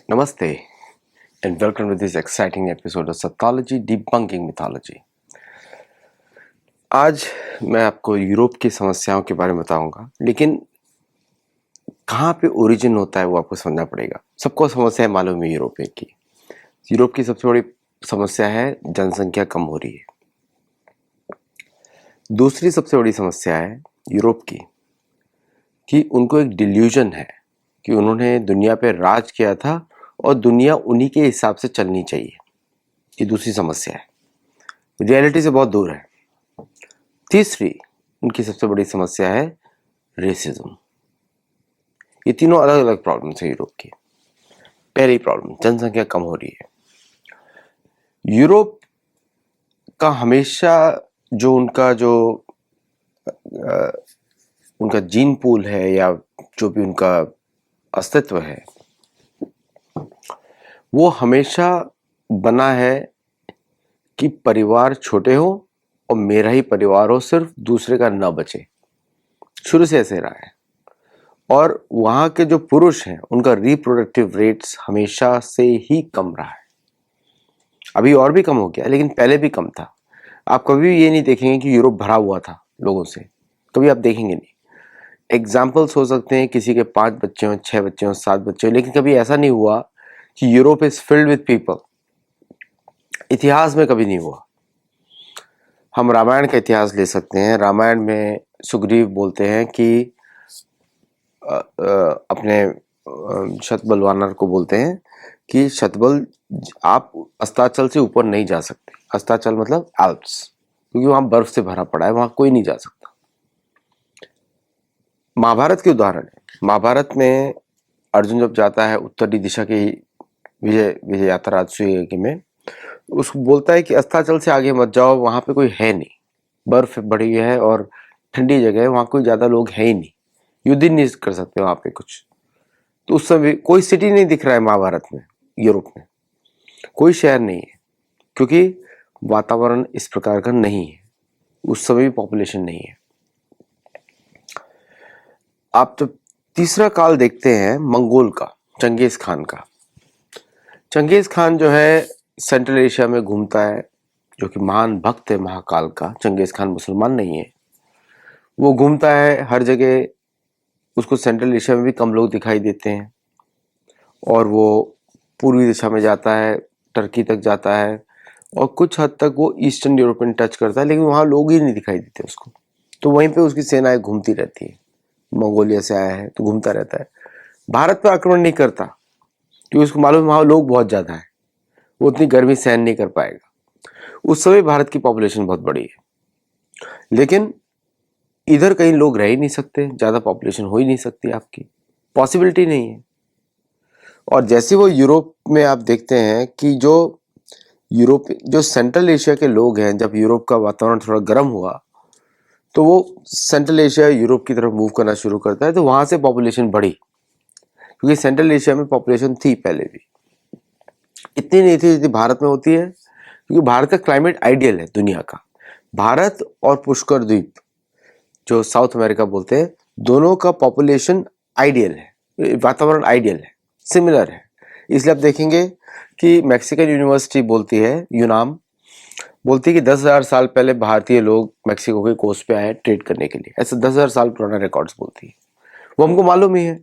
Namaste and welcome to this exciting episode of Sathology Debunking Mythology। आज मैं आपको Europe की समस्याओं के बारे में बताऊंगा, लेकिन कहाँ पे ओरिजिन होता है वो आपको समझना पड़ेगा। सबको समस्या है मालूम है यूरोप की। यूरोप की सबसे बड़ी समस्या है जनसंख्या कम हो रही है। दूसरी सबसे बड़ी समस्या है यूरोप की कि उनको एक डिल्यूजन है कि उन्होंने दुनिया पे राज किया था और दुनिया उन्हीं के हिसाब से चलनी चाहिए। ये दूसरी समस्या है, रियलिटी से बहुत दूर है। तीसरी उनकी सबसे बड़ी समस्या है रेसिज्म। ये तीनों अलग अलग प्रॉब्लम्स है यूरोप की। पहली प्रॉब्लम, जनसंख्या कम हो रही है। यूरोप का हमेशा जो उनका जीन पूल है या जो भी उनका अस्तित्व है वो हमेशा बना है कि परिवार छोटे हो और मेरा ही परिवार हो, सिर्फ दूसरे का ना बचे। शुरू से ऐसे रहा है। और वहाँ के जो पुरुष हैं उनका रिप्रोडक्टिव रेट्स हमेशा से ही कम रहा है। अभी और भी कम हो गया, लेकिन पहले भी कम था। आप कभी भी ये नहीं देखेंगे कि यूरोप भरा हुआ था लोगों से, कभी आप देखेंगे नहीं। एग्जाम्पल्स हो सकते हैं किसी के 5 बच्चे हों, 6 बच्चे हों, 7 बच्चे हों, लेकिन कभी ऐसा नहीं हुआ कि Europe is filled with people. इतिहास में कभी नहीं हुआ। हम रामायण का इतिहास ले सकते हैं। रामायण में सुग्रीव बोलते हैं कि अपने शतबल वानर को बोलते हैं कि शतबल, आप अस्ताचल से ऊपर नहीं जा सकते। अस्ताचल मतलब एल्प्स, क्योंकि वहां बर्फ से भरा पड़ा है, वहां कोई नहीं जा सकता। महाभारत के उदाहरण है। महाभारत में अर्जुन जब जाता है उत्तरी दिशा की विजय यात्रा राजसूय में, उसको बोलता है कि अस्ताचल से आगे मत जाओ, वहां पे कोई है नहीं, बर्फ बड़ी है और ठंडी जगह है, वहां कोई ज्यादा लोग है ही नहीं, युद्ध ही नहीं कर सकते वहां पे कुछ। तो उस समय कोई सिटी नहीं दिख रहा है महाभारत में, यूरोप में कोई शहर नहीं है, क्योंकि वातावरण इस प्रकार का नहीं है। उस समय भी पॉपुलेशन नहीं है। आप जब तीसरा काल देखते हैं मंगोल का, चंगेज खान का। चंगेज खान जो है सेंट्रल एशिया में घूमता है, जो कि महान भक्त है महाकाल का। चंगेज खान मुसलमान नहीं है, वो घूमता है हर जगह। उसको सेंट्रल एशिया में भी कम लोग दिखाई देते हैं और वो पूर्वी दिशा में जाता है, टर्की तक जाता है और कुछ हद तक वो ईस्टर्न यूरोप में टच करता है, लेकिन वहाँ लोग ही नहीं दिखाई देते उसको। तो वहीं पे उसकी सेनाएं घूमती रहती है। मंगोलिया से आया है तो घूमता रहता है। भारत पर आक्रमण नहीं करता क्योंकि उसको मालूम है वहाँ लोग बहुत ज़्यादा है, वो उतनी गर्मी सहन नहीं कर पाएगा। उस समय भारत की पॉपुलेशन बहुत बड़ी है, लेकिन इधर कहीं लोग रह ही नहीं सकते, ज़्यादा पॉपुलेशन हो ही नहीं सकती, आपकी पॉसिबिलिटी नहीं है। और जैसे वो यूरोप में आप देखते हैं कि जो सेंट्रल एशिया के लोग हैं, जब यूरोप का वातावरण थोड़ा गर्म हुआ तो वो सेंट्रल एशिया यूरोप की तरफ मूव करना शुरू करता है, तो वहां से पॉपुलेशन बढ़ी, क्योंकि सेंट्रल एशिया में पॉपुलेशन थी पहले भी, इतनी नहीं थी जितनी भारत में होती है, क्योंकि भारत का क्लाइमेट आइडियल है दुनिया का। भारत और पुष्कर द्वीप, जो साउथ अमेरिका बोलते हैं, दोनों का पॉपुलेशन आइडियल है, वातावरण आइडियल है, सिमिलर है। इसलिए आप देखेंगे कि मैक्सिकन यूनिवर्सिटी बोलती है, यूनाम बोलती है कि 10,000 साल पहले भारतीय लोग मैक्सिको के कोस्ट पे आए ट्रेड करने के लिए। ऐसे 10,000 साल पुराना रिकॉर्ड्स बोलती है। वो हमको मालूम ही है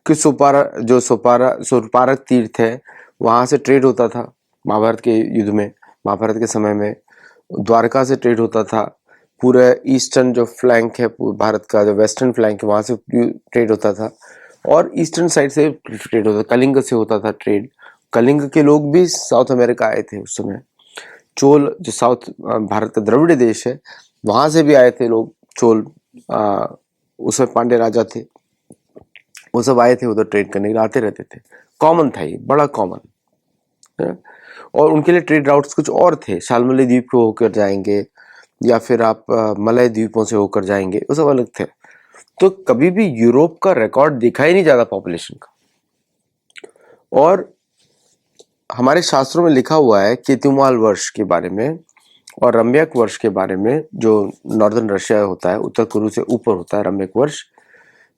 कि सुपारक तीर्थ है, वहां से ट्रेड होता था महाभारत के युद्ध में। महाभारत के समय में द्वारका से ट्रेड होता था। पूरा ईस्टर्न जो फ्लैंक है भारत का, जो वेस्टर्न फ्लैंक है, वहां से ट्रेड होता था और ईस्टर्न साइड से ट्रेड होता था। कलिंग से होता था ट्रेड। कलिंग के लोग भी साउथ अमेरिका आए थे उस समय। चोल, जो साउथ भारत का द्रविड़ देश है, वहां से भी आए थे लोग, चोल। उसमें पांड्य राजा थे, वो सब आए थे उधर ट्रेड करने के लिए, आते रहते थे। कॉमन था, ये बड़ा कॉमन है। और उनके लिए ट्रेड राउट्स कुछ और थे। शालमली द्वीप को होकर जाएंगे या फिर आप मलय द्वीपों से होकर जाएंगे, वो सब अलग थे। तो कभी भी यूरोप का रिकॉर्ड दिखा ही नहीं ज्यादा पॉपुलेशन का। और हमारे शास्त्रों में लिखा हुआ है केतुमाल वर्ष के बारे में और रम्यक वर्ष के बारे में, जो नॉर्दर्न रशिया होता है, उत्तर कुरु से ऊपर होता है रम्यक वर्ष।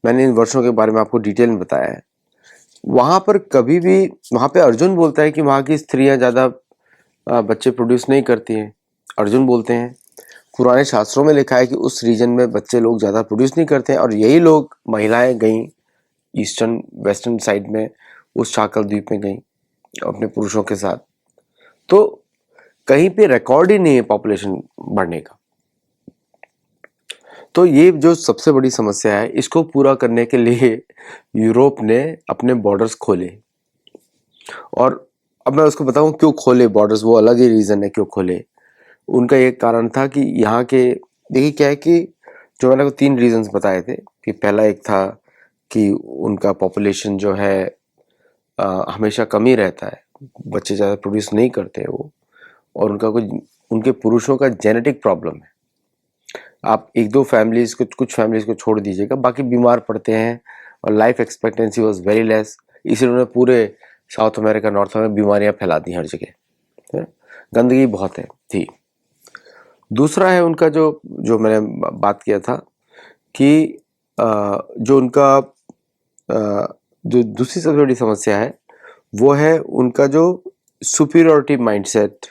मैंने इन वर्षों के बारे में आपको डिटेल में बताया है वहां पर कभी भी, वहां पे अर्जुन बोलता है कि वहां की स्त्रियां ज्यादा बच्चे प्रोड्यूस नहीं करती हैं। अर्जुन बोलते हैं, पुराने शास्त्रों में लिखा है कि उस रीजन में बच्चे लोग ज्यादा प्रोड्यूस नहीं करते हैं, और यही लोग महिलाएं गई ईस्टर्न वेस्टर्न साइड में, उस शाकल द्वीप में गई अपने पुरुषों के साथ। तो कहीं पे रिकॉर्ड ही नहीं है पॉपुलेशन बढ़ने का। तो ये जो सबसे बड़ी समस्या है, इसको पूरा करने के लिए यूरोप ने अपने बॉर्डर्स खोले। और अब मैं उसको बताऊं क्यों खोले बॉर्डर्स, वो अलग ही रीजन है क्यों खोले। उनका एक कारण था कि यहाँ के, देखिए क्या है कि जो मैंने को 3 रीजंस बताए थे कि पहला एक था कि उनका पॉपुलेशन जो है हमेशा कम ही रहता है, बच्चे ज़्यादा प्रोड्यूस नहीं करते वो, और उनका कुछ, उनके पुरुषों का जेनेटिक प्रॉब्लम है। आप एक दो फैमिलीज को, कुछ फैमिलीज को छोड़ दीजिएगा, बाकी बीमार पड़ते हैं और life expectancy was very less, इसलिए उन्होंने पूरे साउथ अमेरिका नॉर्थ में बीमारियां फैला दी हर जगह, है? गंदगी बहुत है थी। दूसरा है उनका जो जो मैंने बात किया था कि जो उनका जो दूसरी सबसे बड़ी समस्या है वो है उनका जो सुपीरियरिटी माइंडसेट,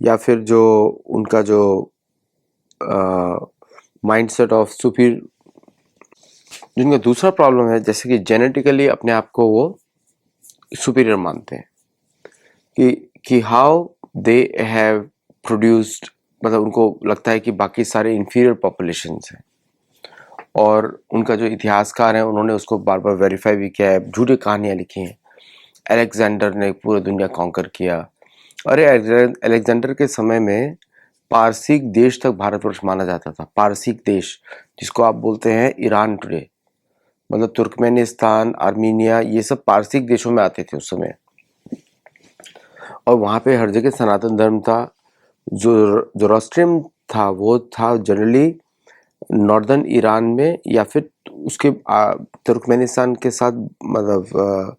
या फिर जो उनका जो माइंडसेट ऑफ सुपीरियर, जिनका दूसरा प्रॉब्लम है, जैसे कि जेनेटिकली अपने आप को वो सुपीरियर मानते हैं कि हाउ दे हैव प्रोड्यूस्ड, मतलब उनको लगता है कि बाकी सारे इंफीरियर पॉपुलेशंस हैं। और उनका जो इतिहासकार है उन्होंने उसको बार बार वेरीफाई भी किया है, झूठी कहानियां लिखी हैं। अलेक्जेंडर ने पूरी दुनिया कॉन्कर किया। अरे अलेक्जेंडर के समय में पारसिक देश तक भारतवर्ष माना जाता था। पारसिक देश, जिसको आप बोलते हैं ईरान टुडे, मतलब तुर्कमेनिस्तान, आर्मीनिया, ये सब पारसिक देशों में आते थे उस समय। और वहाँ पे हर जगह सनातन धर्म था। जो जोरोस्ट्रियम था वो था जनरली नॉर्दर्न ईरान में, या फिर उसके तुर्कमेनिस्तान के साथ, मतलब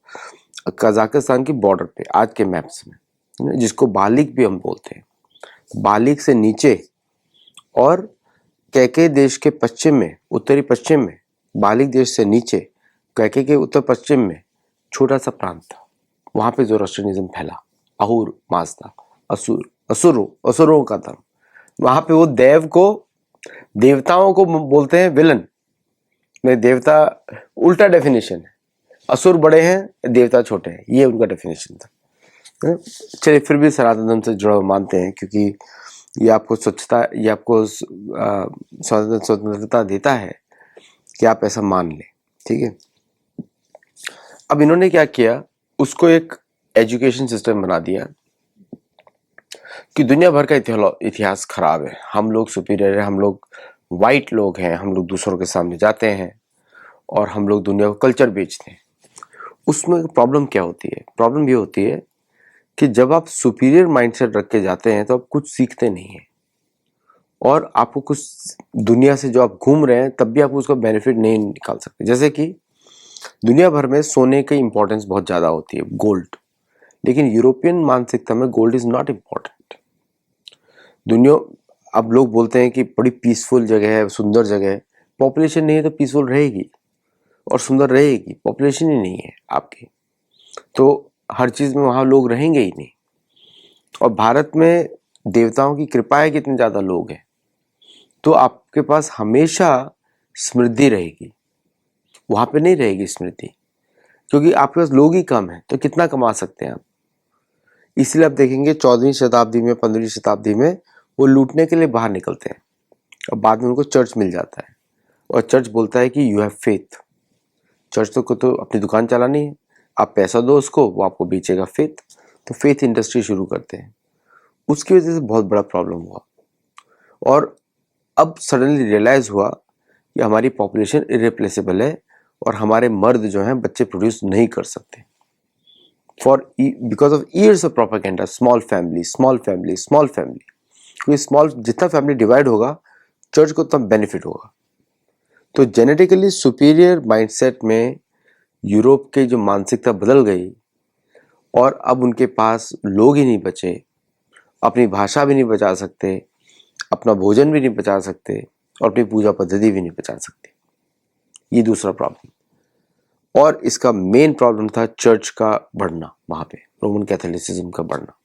कजाकिस्तान की बॉर्डर पे, आज के मैप्स में, जिसको बालिक भी हम बोलते हैं। बालिक से नीचे और कैके देश के पश्चिम में, उत्तरी पश्चिम में, बालिक देश से नीचे कैके के उत्तर पश्चिम में छोटा सा प्रांत था। वहां पे जोरोस्ट्रियनिज्म फैला। अहुर मास था, असुरों का धर्म। वहां पे वो देव को, देवताओं को बोलते हैं विलन में। देवता उल्टा डेफिनेशन है, असुर बड़े हैं देवता छोटे हैं, ये उनका डेफिनेशन था। चलिए, फिर भी सनातन धर्म से जुड़ा मानते हैं, क्योंकि ये आपको स्वच्छता, ये आपको स्वतंत्रता देता है कि आप ऐसा मान लें, ठीक है। अब इन्होंने क्या किया, उसको एक एजुकेशन सिस्टम बना दिया कि दुनिया भर का इतिहास खराब है, हम लोग सुपीरियर है, हम लोग वाइट लोग हैं, हम लोग दूसरों के सामने जाते हैं और हम लोग दुनिया को कल्चर बेचते हैं। उसमें प्रॉब्लम क्या होती है? प्रॉब्लम ये होती है कि जब आप सुपीरियर माइंडसेट रख के जाते हैं तो आप कुछ सीखते नहीं हैं, और आपको कुछ दुनिया से जो आप घूम रहे हैं तब भी आप उसका बेनिफिट नहीं निकाल सकते। जैसे कि दुनिया भर में सोने की इंपॉर्टेंस बहुत ज़्यादा होती है, गोल्ड, लेकिन यूरोपियन मानसिकता में गोल्ड इज नॉट इम्पॉर्टेंट। दुनिया, अब लोग बोलते हैं कि बड़ी पीसफुल जगह है, सुंदर जगह है। पॉपुलेशन नहीं है तो पीसफुल रहेगी और सुंदर रहेगी, पॉपुलेशन ही नहीं है आपकी, तो हर चीज़ में वहाँ लोग रहेंगे ही नहीं। और भारत में देवताओं की कृपा है, कितने ज़्यादा लोग हैं, तो आपके पास हमेशा समृद्धि रहेगी। वहाँ पे नहीं रहेगी समृद्धि, क्योंकि आपके पास लोग ही कम है, तो कितना कमा सकते हैं आप। इसलिए आप देखेंगे 14वीं शताब्दी में, 15वीं शताब्दी में वो लूटने के लिए बाहर निकलते हैं, और बाद में उनको चर्च मिल जाता है, और चर्च बोलता है कि यू हैव फेथ। चर्च तो को तो अपनी दुकान चलानी है, आप पैसा दो उसको, वो आपको बेचेगा फेथ। तो फेथ इंडस्ट्री शुरू करते हैं। उसकी वजह से बहुत बड़ा प्रॉब्लम हुआ, और अब सडनली रियलाइज हुआ कि हमारी पॉपुलेशन इरिप्लेसेबल है, और हमारे मर्द जो हैं बच्चे प्रोड्यूस नहीं कर सकते, for because of years of propaganda, small family small family small family. क्योंकि स्मॉल, जितना फैमिली डिवाइड होगा चर्च को उतना बेनिफिट होगा। तो जेनेटिकली सुपीरियर माइंडसेट में यूरोप की जो मानसिकता बदल गई, और अब उनके पास लोग ही नहीं बचे, अपनी भाषा भी नहीं बचा सकते, अपना भोजन भी नहीं बचा सकते, और अपनी पूजा पद्धति भी नहीं बचा सकते। ये दूसरा प्रॉब्लम। और इसका मेन प्रॉब्लम था चर्च का बढ़ना, वहां पे रोमन कैथोलिसिज्म का बढ़ना।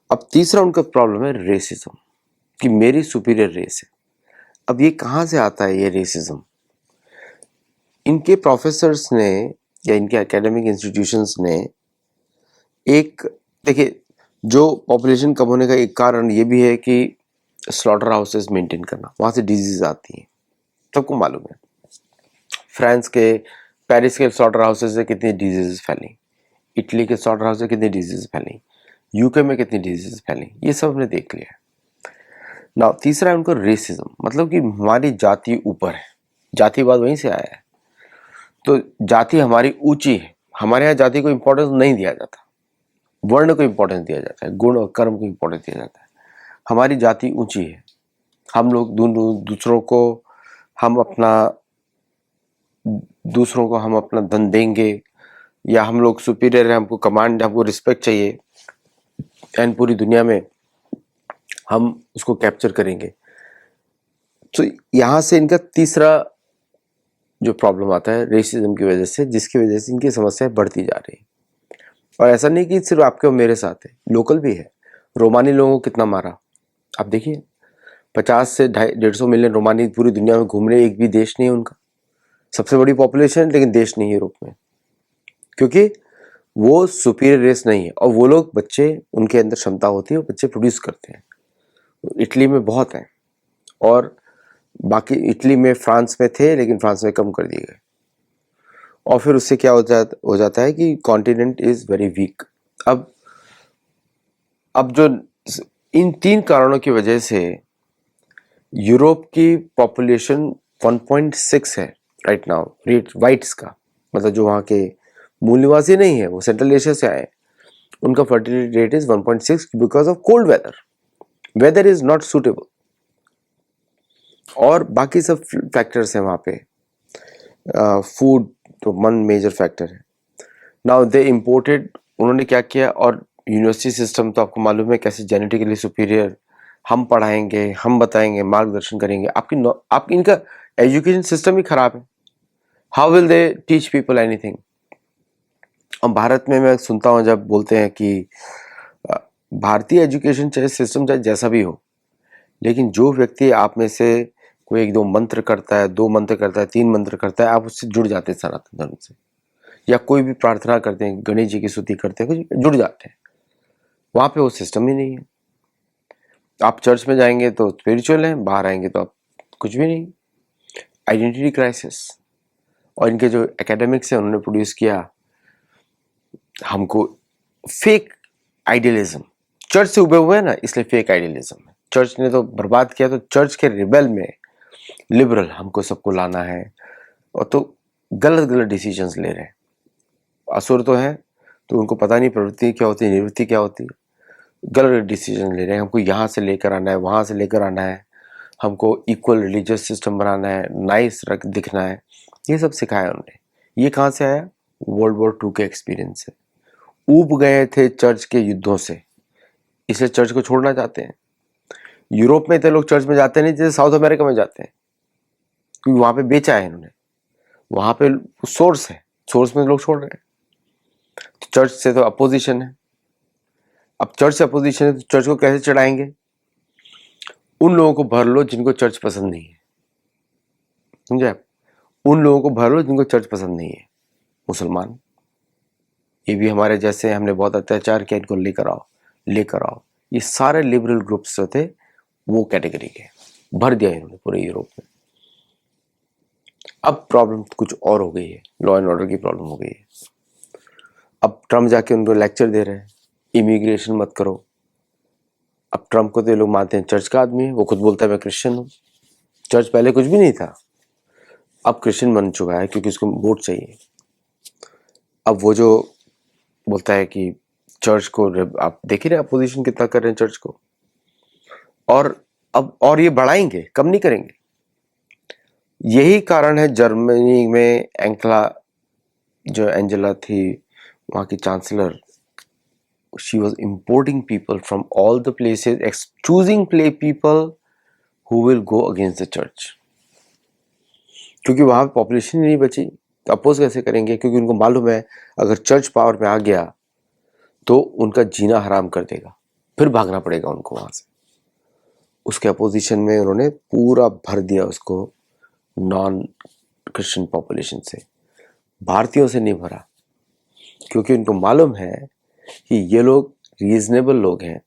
अब तीसरा उनका प्रॉब्लम है रेसिज्म, कि मेरी सुपीरियर रेस है। अब ये कहाँ से आता है ये रेसिज्म? इनके प्रोफेसर्स ने या इनके एकेडमिक इंस्टीट्यूशंस ने एक, देखिए, जो पॉपुलेशन कम होने का एक कारण ये भी है कि स्लॉटर हाउसेस मेंटेन करना, वहां से डिजीज आती है, सबको मालूम है। फ्रांस के पेरिस के स्लॉटर हाउसेस से कितनी डिजीज फैली, इटली के स्लॉटर हाउस से कितनी डिजीज फैली, यूके में कितनी डिजीज फैली, ये सब हमने देख लिया है। ना तीसरा है उनको रेसिज्म, मतलब कि हमारी जाति ऊपर है, जातिवाद वहीं से आया है। तो जाति हमारी ऊंची है, हमारे यहाँ जाति को इंपॉर्टेंस नहीं दिया जाता, वर्ण को इंपॉर्टेंस दिया जाता है, गुण और कर्म को इंपॉर्टेंस दिया जाता है। हमारी जाति ऊंची है, हम लोग दूसरों को हम अपना दूसरों को हम अपना धन देंगे, या हम लोग सुपीरियर है, हमको कमांड, हमको रिस्पेक्ट चाहिए, एंड पूरी दुनिया में हम उसको कैप्चर करेंगे। तो यहां से इनका तीसरा जो प्रॉब्लम आता है रेसिज्म की वजह से, जिसकी वजह से इनकी समस्याएं बढ़ती जा रही है। और ऐसा नहीं कि सिर्फ आपके और मेरे साथ है, लोकल भी है। रोमानी लोगों को कितना मारा आप देखिए, 50 से 150 मिलियन रोमानी पूरी दुनिया में घूम रहे, एक भी देश नहीं है उनका। सबसे बड़ी पॉपुलेशन लेकिन देश नहीं है यूरोप में, क्योंकि वो सुपीरियर रेस नहीं है। और वो लोग बच्चे, उनके अंदर क्षमता होती है, वो बच्चे प्रोड्यूस करते हैं। इटली में बहुत है, और बाकी इटली में, फ्रांस में थे, लेकिन फ्रांस में कम कर दिए गए। और फिर उससे क्या हो जाता है कि कॉन्टिनेंट इज वेरी वीक। अब जो इन 3 कारणों की वजह से यूरोप की पॉपुलेशन 1.6 है राइट नाउ, रेट वाइट्स का, मतलब जो वहाँ के मूल निवासी नहीं है, वो सेंट्रल एशिया से आए, उनका fertility rate is 1.6 because of cold weather is not suitable. और बाकी सब फैक्टर्स हैं वहाँ पे, फूड तो वन मेजर फैक्टर है। नाउ दे इम्पोर्टेड, उन्होंने क्या किया, और यूनिवर्सिटी सिस्टम तो आपको मालूम है कैसे जेनेटिकली सुपीरियर, हम पढ़ाएंगे, हम बताएंगे, मार्गदर्शन करेंगे। आपकी इनका एजुकेशन सिस्टम ही खराब है। How will they teach people anything? और भारत में मैं सुनता हूँ जब बोलते हैं कि भारतीय एजुकेशन चाहे सिस्टम चाहे जैसा भी हो, लेकिन जो व्यक्ति आप में से कोई 1-2 मंत्र करता है, 2 मंत्र करता है, 3 मंत्र करता है, आप उससे जुड़ जाते हैं सनातन धर्म से। या कोई भी प्रार्थना करते हैं, गणेश जी की स्तुति करते हैं, कुछ जुड़ जाते हैं। वहां पे वो सिस्टम ही नहीं है। आप चर्च में जाएंगे तो स्पिरिचुअल है, बाहर आएंगे तो आप कुछ भी नहीं। Identity crisis. और इनके जो एकेडमिक्स है उन्होंने प्रोड्यूस किया हमको फेक आइडियलिज्म। चर्च से उभे हुए हैं ना, इसलिए फेक आइडियलिज्म है। चर्च ने तो बर्बाद किया, तो चर्च के रिबेल में लिबरल हमको सबको लाना है, और तो गलत गलत डिसीजंस ले रहे हैं। असुर तो है, तो उनको पता नहीं प्रवृत्ति क्या होती है, निवृत्ति क्या होती है। गलत डिसीजन ले रहे हैं, हमको यहाँ से लेकर आना है, वहाँ से लेकर आना है, हमको इक्वल रिलीजियस सिस्टम बनाना है, नाइस दिखना है, ये सब सिखाया उन्होंने। ये कहाँ से आया? वर्ल्ड वॉर 2 के एक्सपीरियंस से। ऊब गए थे चर्च के युद्धों से, इसलिए चर्च को छोड़ना चाहते हैं। यूरोप में इतने लोग चर्च में जाते नहीं जैसे साउथ अमेरिका में जाते हैं, क्योंकि वहां पे बेचा है इन्होंने, वहां पे सोर्स है, सोर्स में लोग छोड़ रहे हैं। तो चर्च से तो अपोजिशन है। अब चर्च से अपोजिशन है तो चर्च को कैसे चढ़ाएंगे? उन लोगों को भर लो जिनको चर्च पसंद नहीं है, समझे आप? उन लोगों को भर लो जिनको चर्च पसंद नहीं है। मुसलमान, ये भी हमारे जैसे, हमने बहुत अत्याचार किया, इनको लेकर आओ। ये सारे लिबरल ग्रुप्स जो थे वो कैटेगरी के, भर दिया इन्होंने पूरे यूरोप में। अब प्रॉब्लम कुछ और हो गई है, लॉ एंड ऑर्डर की प्रॉब्लम हो गई है। अब ट्रम्प जाके उनको लेक्चर दे रहे हैं, इमिग्रेशन मत करो। अब ट्रम्प को तो ये लोग मानते हैं चर्च का आदमी है, वो खुद बोलता है मैं क्रिश्चियन हूँ। चर्च पहले कुछ भी नहीं था, अब क्रिश्चियन बन चुका है क्योंकि उसको वोट चाहिए। अब वो जो बोलता है कि चर्च को, आप देख ही रहे अपोजिशन कितना कर रहे हैं चर्च को, और ये बढ़ाएंगे, कम नहीं करेंगे। यही कारण है जर्मनी में एंजेला थी, वहां की chancellor, she was importing people from all the places, choosing people who will go against the church, क्योंकि वहां पॉपुलेशन नहीं बची। तो अपोज कैसे करेंगे? क्योंकि उनको मालूम है अगर चर्च पावर में आ गया तो उनका जीना हराम कर देगा, फिर भागना पड़ेगा उनको वहां से। उसके अपोजिशन में उन्होंने पूरा भर दिया उसको नॉन क्रिश्चियन पॉपुलेशन से, भारतीयों से नहीं भरा, क्योंकि उनको मालूम है कि ये लोग रीजनेबल लोग हैं,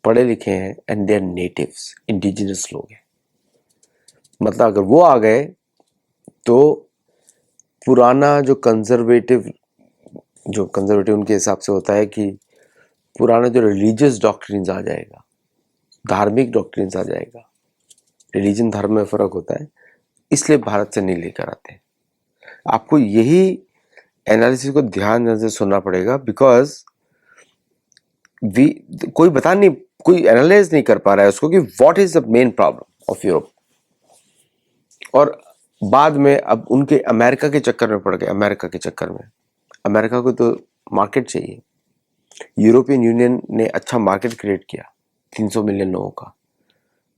पढ़े लिखे हैं, and they are natives, indigenous लोग हैं। मतलब अगर वो आ गए तो पुराना जो कंजर्वेटिव उनके हिसाब से होता है कि पुराना जो रिलीजियस डॉक्ट्रिन्स आ जाएगा, धार्मिक डॉक्ट्रिन्स आ जाएगा। रिलीजन धर्म में फर्क होता है, इसलिए भारत से नहीं लेकर आते। आपको यही एनालिसिस को ध्यान से सुनना पड़ेगा, बिकॉज कोई एनालाइज नहीं कर पा रहा है उसको कि what is the main problem of Europe. और बाद में अब उनके अमेरिका के चक्कर में पड़ गए। अमेरिका को तो मार्केट चाहिए। यूरोपियन यूनियन ने अच्छा मार्केट क्रिएट किया 300 मिलियन लोगों का,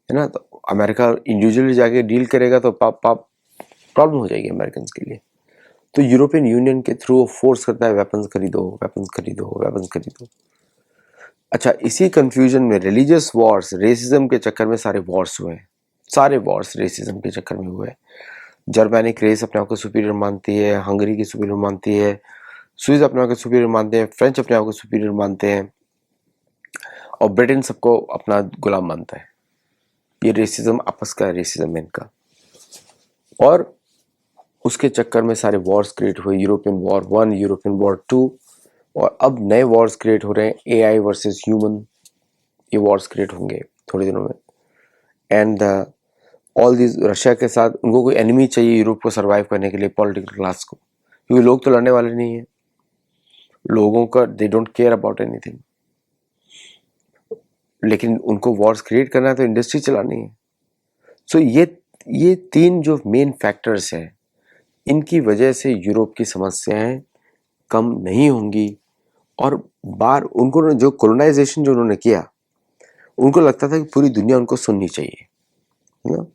है ना। तो अमेरिका इंडिविजुअली जाके डील करेगा तो प्रॉब्लम हो जाएगी अमेरिकन के लिए। तो यूरोपियन यूनियन के थ्रू फोर्स करता है वेपन्स खरीदो। अच्छा, इसी कंफ्यूजन में रिलीजियस वॉर्स, रेसिज्म के चक्कर में सारे वॉर्स रेसिज्म के चक्कर में हुए। जर्मैनिक रेस अपने आप को सुपीरियर मानती है, हंगरी की सुपीरियर मानती है, स्विस अपने आप को सुपीरियर मानते हैं, फ्रेंच अपने आप को सुपीरियर मानते हैं, और ब्रिटेन सबको अपना गुलाम मानता है। ये रेसिज्म आपस का रेसिज्म है इनका। और उसके चक्कर में सारे वॉर्स क्रिएट हुए, यूरोपियन वॉर 1, यूरोपियन वॉर 2, और अब नए वॉर्स क्रिएट हो रहे हैं, एआई वर्सेस ह्यूमन। ये वॉर्स क्रिएट होंगे थोड़े दिनों में। एंड ऑल दिस, रशिया के साथ उनको कोई एनिमी चाहिए यूरोप को सरवाइव करने के लिए, पॉलिटिकल क्लास को, क्योंकि लोग तो लड़ने वाले नहीं है। लोगों का they don't care about anything, लेकिन उनको वॉर्स क्रिएट करना है तो इंडस्ट्री चलानी है। सो ये 3 जो मेन फैक्टर्स हैं, इनकी वजह से यूरोप की समस्याएं कम नहीं होंगी। और उनको जो कोलोनाइजेशन जो उन्होंने किया, उनको लगता था कि पूरी दुनिया उनको सुननी चाहिए, ना?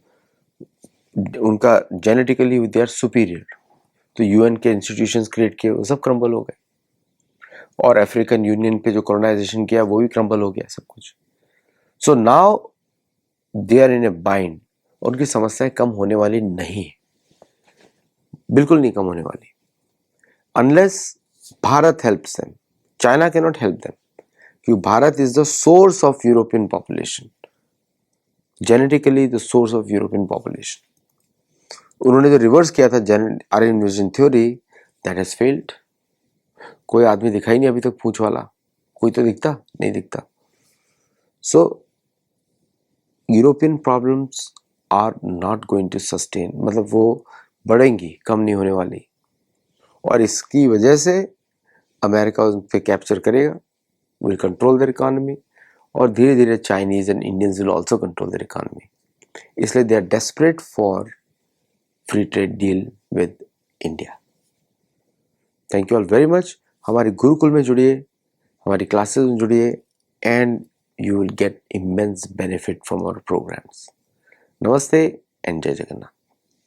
उनका जेनेटिकली दे आर सुपीरियर, तो यूएन के इंस्टीट्यूशंस क्रिएट किए, वो सब क्रम्बल हो गए। और अफ्रीकन यूनियन पे जो कोलोनाइजेशन किया वो भी क्रम्बल हो गया सब कुछ। So now they are in a bind, और उनकी समस्याएं कम होने वाली नहीं, बिल्कुल नहीं कम होने वाली, unless Bharat helps them. China can not help them, क्योंकि Bharat is the source of European population, genetically the source of European population. उन्होंने जो रिवर्स किया था Aryan invasion theory, that has failed. कोई आदमी दिखाई नहीं अभी तक पूंछ वाला, कोई तो दिखता नहीं दिखता। So European problems are not going to sustain, मतलब वो बढ़ेंगी, कम नहीं होने वाली। और इसकी वजह से अमेरिका उन पे कैप्चर करेगा, विल कंट्रोल देयर इकोनॉमी, और धीरे धीरे Chinese and Indians will also control their economy. इसलिए they are desperate for free trade deal with India. Thank you all very much. हमारे गुरुकुल में जुड़िए, हमारी क्लासेस में जुड़िए, and you will get immense benefit from our programs. Namaste and Jai Jagannath.